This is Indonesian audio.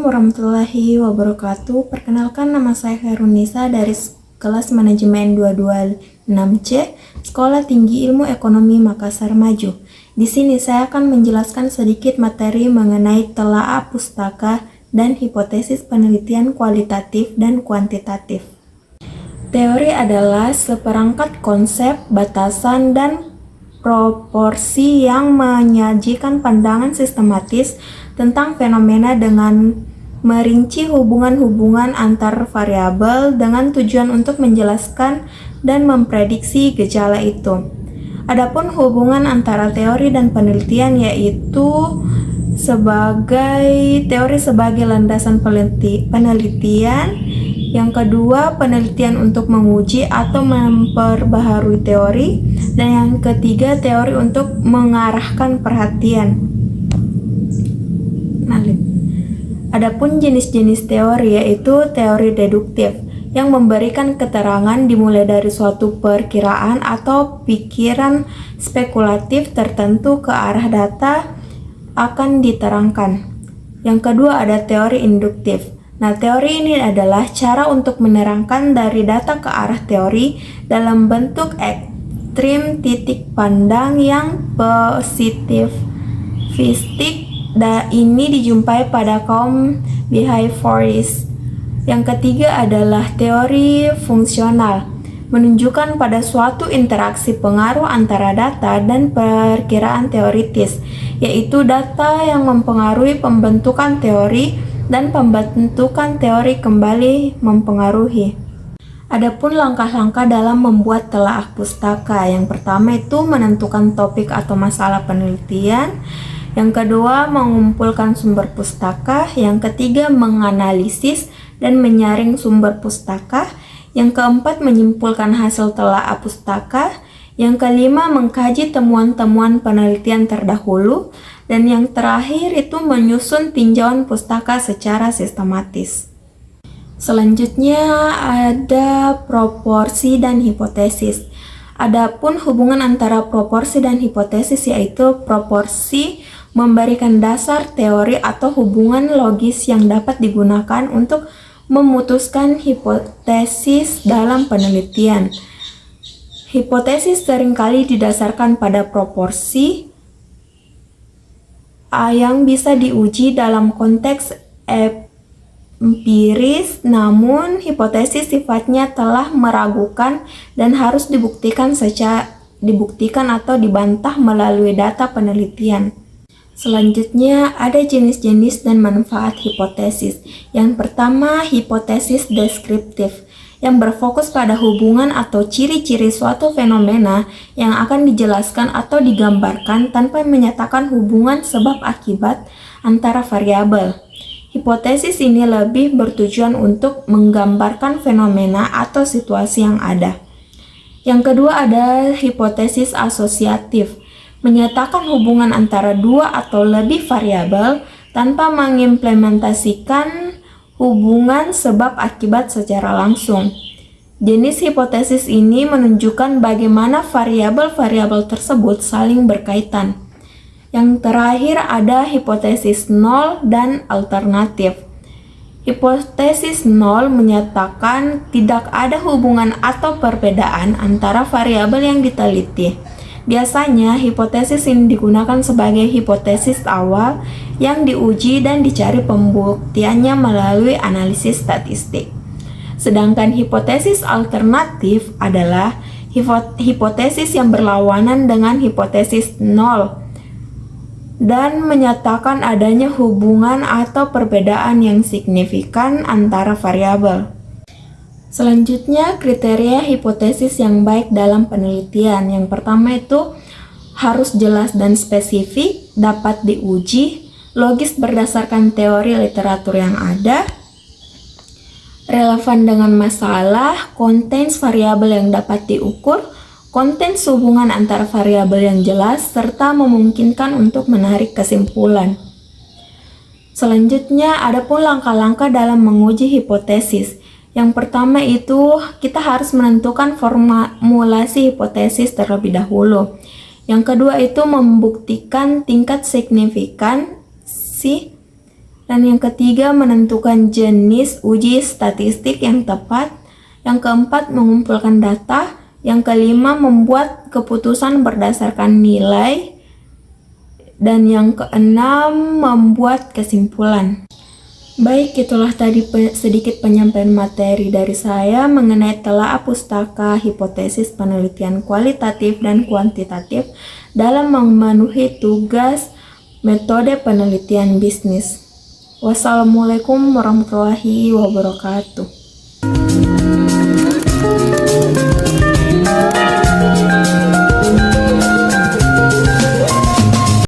Assalamualaikum warahmatullahi wabarakatuh. Perkenalkan, nama saya Khairunisa dari kelas manajemen 226C, Sekolah Tinggi Ilmu Ekonomi Makassar Maju. Di sini saya akan menjelaskan sedikit materi mengenai telaah pustaka dan hipotesis penelitian kualitatif dan kuantitatif. Teori adalah seperangkat konsep, batasan, dan proporsi yang menyajikan pandangan sistematis tentang fenomena dengan merinci hubungan-hubungan antar variabel dengan tujuan untuk menjelaskan dan memprediksi gejala itu. Adapun hubungan antara teori dan penelitian yaitu sebagai teori sebagai landasan penelitian, yang kedua penelitian untuk menguji atau memperbaharui teori, dan yang ketiga teori untuk mengarahkan perhatian. Adapun jenis-jenis teori yaitu teori deduktif yang memberikan keterangan dimulai dari suatu perkiraan atau pikiran spekulatif tertentu ke arah data akan diterangkan. Yang kedua ada teori induktif. Nah, teori ini adalah cara untuk menerangkan dari data ke arah teori dalam bentuk ekstrim titik pandang yang positivistik. Ini dijumpai pada kaum behavioris. Yang ketiga adalah teori fungsional, menunjukkan pada suatu interaksi pengaruh antara data dan perkiraan teoritis, yaitu data yang mempengaruhi pembentukan teori dan pembentukan teori kembali mempengaruhi. Adapun langkah-langkah dalam membuat telaah pustaka, yang pertama itu menentukan topik atau masalah penelitian. Yang kedua, mengumpulkan sumber pustaka. Yang ketiga, menganalisis dan menyaring sumber pustaka. Yang keempat, menyimpulkan hasil telaah pustaka. Yang kelima, mengkaji temuan-temuan penelitian terdahulu. Dan yang terakhir itu menyusun tinjauan pustaka secara sistematis. Selanjutnya ada proporsi dan hipotesis. Adapun hubungan antara proporsi dan hipotesis yaitu proporsi memberikan dasar teori atau hubungan logis yang dapat digunakan untuk memutuskan hipotesis dalam penelitian. Hipotesis seringkali didasarkan pada proporsi yang bisa diuji dalam konteks empiris, namun hipotesis sifatnya telah meragukan dan harus dibuktikan atau dibantah melalui data penelitian. Selanjutnya ada jenis-jenis dan manfaat hipotesis. Yang pertama, hipotesis deskriptif yang berfokus pada hubungan atau ciri-ciri suatu fenomena yang akan dijelaskan atau digambarkan tanpa menyatakan hubungan sebab akibat antara variabel. Hipotesis ini lebih bertujuan untuk menggambarkan fenomena atau situasi yang ada. Yang kedua ada hipotesis asosiatif, menyatakan hubungan antara dua atau lebih variabel tanpa mengimplementasikan hubungan sebab akibat secara langsung. Jenis hipotesis ini menunjukkan bagaimana variabel-variabel tersebut saling berkaitan. Yang terakhir ada hipotesis nol dan alternatif. Hipotesis nol menyatakan tidak ada hubungan atau perbedaan antara variabel yang diteliti. Biasanya, hipotesis ini digunakan sebagai hipotesis awal yang diuji dan dicari pembuktiannya melalui analisis statistik. Sedangkan hipotesis alternatif adalah hipotesis yang berlawanan dengan hipotesis nol dan menyatakan adanya hubungan atau perbedaan yang signifikan antara variabel. Selanjutnya, kriteria hipotesis yang baik dalam penelitian. Yang pertama itu harus jelas dan spesifik, dapat diuji, logis berdasarkan teori literatur yang ada, relevan dengan masalah, kontens variabel yang dapat diukur, kontens hubungan antara variabel yang jelas, serta memungkinkan untuk menarik kesimpulan. Selanjutnya, ada pun langkah-langkah dalam menguji hipotesis. Yang pertama itu kita harus menentukan formulasi hipotesis terlebih dahulu. Yang kedua itu membuktikan tingkat signifikansi Dan yang ketiga, menentukan jenis uji statistik yang tepat. Yang keempat, mengumpulkan data. Yang kelima, membuat keputusan berdasarkan nilai. Dan yang keenam, membuat kesimpulan. Baik, itulah tadi sedikit penyampaian materi dari saya mengenai telaah pustaka, hipotesis penelitian kualitatif dan kuantitatif dalam memenuhi tugas metode penelitian bisnis. Wassalamualaikum warahmatullahi wabarakatuh.